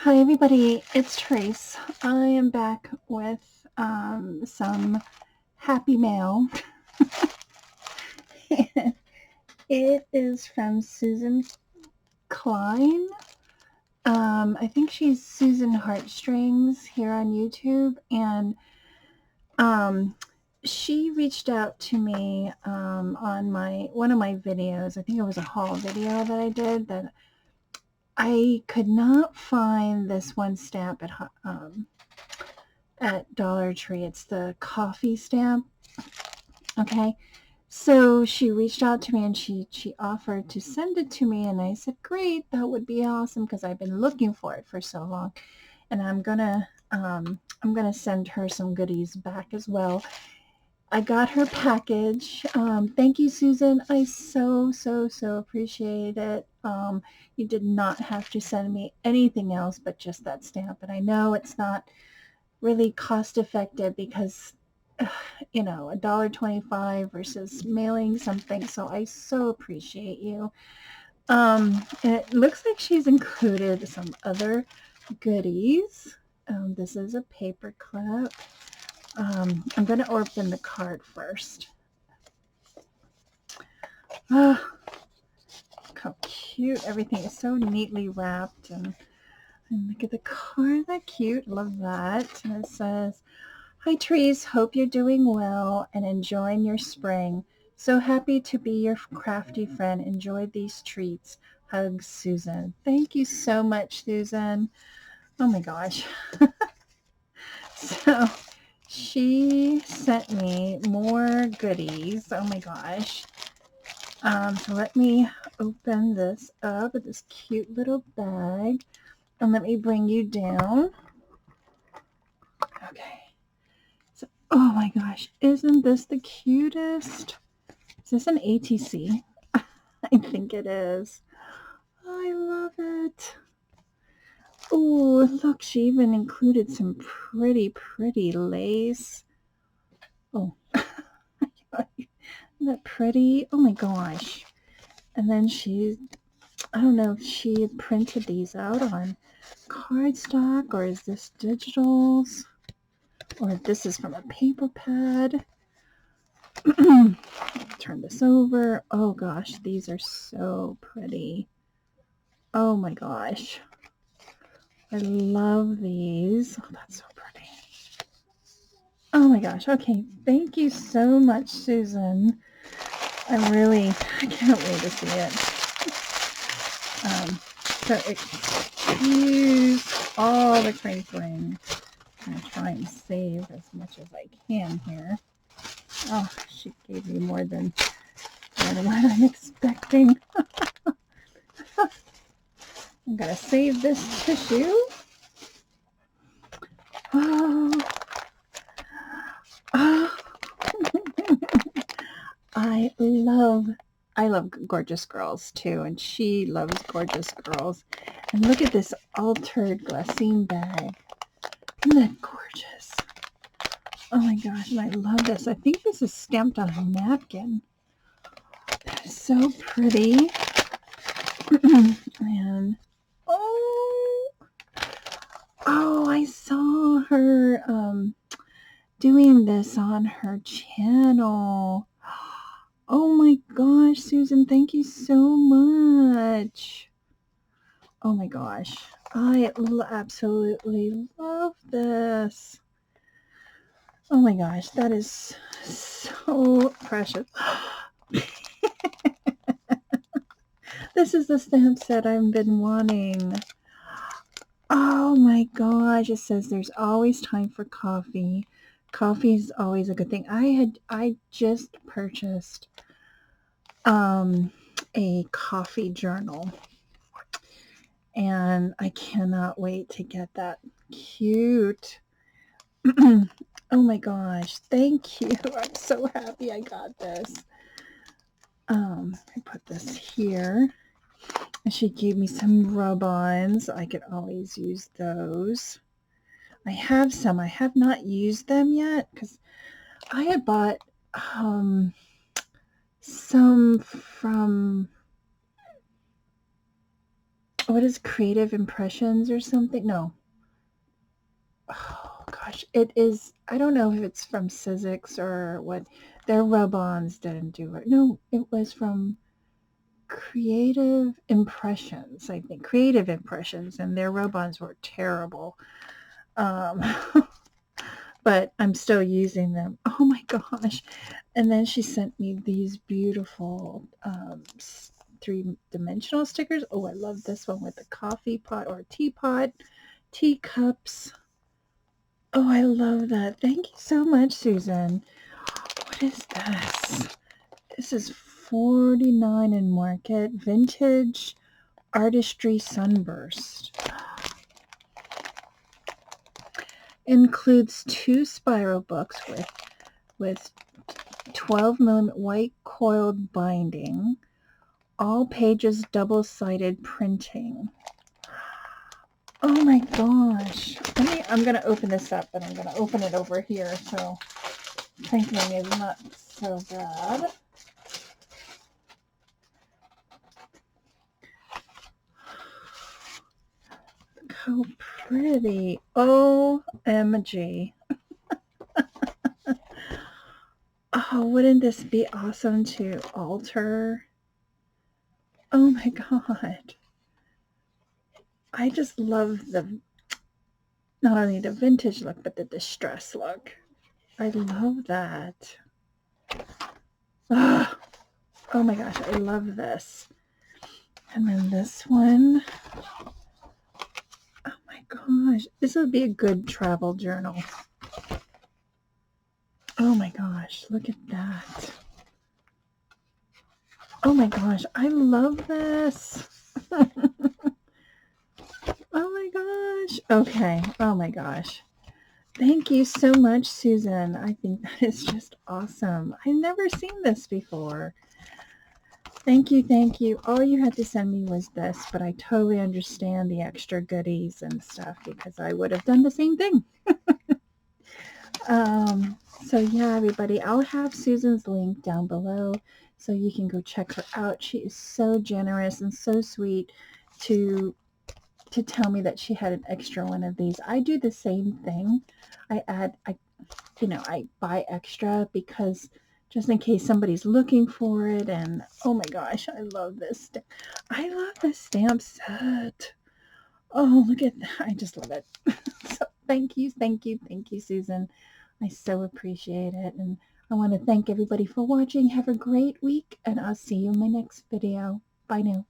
Hi everybody, it's Tereese. I am back with some happy mail. It is from Susan Klein. I think she's Susan Heartstrings here on YouTube, and um, she reached out to me on one of my videos. I think it was a haul video that I did that I could not find this one stamp at Dollar Tree. It's the coffee stamp. Okay. So she reached out to me and she offered to send it to me, and I said, "Great, that would be awesome because I've been looking for it for so long." And I'm gonna send her some goodies back as well. I got her package. Thank you, Susan. I so appreciate it. You did not have to send me anything else but just that stamp, and I know it's not really cost effective because $1.25 versus mailing something. So I so appreciate you. And it looks like she's included some other goodies. This is a paper clip. I'm going to open the card first. Oh, how cute. Everything is so neatly wrapped. And look at the card. That cute. Love that. And it says, "Hi, Tereese. Hope you're doing well and enjoying your spring. So happy to be your crafty friend. Enjoy these treats. Hugs, Susan." Thank you so much, Susan. Oh my gosh. So she sent me more goodies. Oh my gosh. So let me open this up with this cute little bag. And let me bring you down. Okay. So, oh my gosh, isn't this the cutest? Is this an ATC? I think it is. I love it. Oh, look, she even included some pretty lace. Oh, isn't that pretty? Oh my gosh. And then I don't know if she printed these out on cardstock, or is this digitals, or if this is from a paper pad. Turn this over. Oh gosh, these are so pretty. Oh my gosh. I love these. Oh, that's so pretty. Oh my gosh. Okay. Thank you so much, Susan. I can't wait to see it. So excuse all the crinkling. I'm going to try and save as much as I can here. Oh, she gave me more than what I'm expecting. I'm going to save this tissue. Oh, oh. I love gorgeous girls too, and she loves gorgeous girls. And look at this altered glassine bag. Isn't that gorgeous? Oh my gosh, and I love this. I think this is stamped on a napkin. That is so pretty. And I saw her doing this on her channel. Oh my gosh, Susan, thank you so much. Oh my gosh, I absolutely love this. Oh my gosh, that is so precious. This is the stamp set I've been wanting. Oh my gosh, it says there's always time for coffee. Coffee is always a good thing. I just purchased a coffee journal, and I cannot wait to get that. Cute. Oh my gosh, thank you. I'm so happy I got this. I put this here. And she gave me some rub-ons. I could always use those. I have some. I have not used them yet because I had bought some from what is Creative Impressions or something? No. Oh gosh, it is. I don't know if it's from Sizzix or what. Their rub-ons didn't do it. No, it was from Creative Impressions. I think Creative Impressions, and their rub-ons were terrible. Um, but I'm still using them. Oh my gosh! And then she sent me these beautiful three-dimensional stickers. Oh, I love this one with the coffee pot or teapot, teacups. Oh, I love that. Thank you so much, Susan. What is this? This is 49 in Market Vintage Artistry Sunburst. Includes 2 spiral books with 12mm white coiled binding. All pages double-sided printing. Oh my gosh. I'm going to open this up, and I'm going to open it over here so printing is not so bad. Look how pretty. OMG. Oh, wouldn't this be awesome to alter? Oh my god. I just love not only the vintage look, but the distress look. I love that. Oh, oh my gosh, I love this. And then this one. Oh my gosh, this would be a good travel journal. Oh my gosh, look at that. Oh my gosh, I love this. Oh my gosh. Okay. Oh my gosh. Thank you so much, Susan. I think that is just awesome. I've never seen this before. Thank you, thank you. All you had to send me was this, but I totally understand the extra goodies and stuff because I would have done the same thing. So yeah, everybody, I'll have Susan's link down below so you can go check her out. She is so generous and so sweet to tell me that she had an extra one of these. I do the same thing. I buy extra because just in case somebody's looking for it. And oh my gosh, I love this. I love this stamp set. Oh, look at that. I just love it. So thank you, thank you, thank you, Susan. I so appreciate it. And I want to thank everybody for watching. Have a great week, and I'll see you in my next video. Bye now.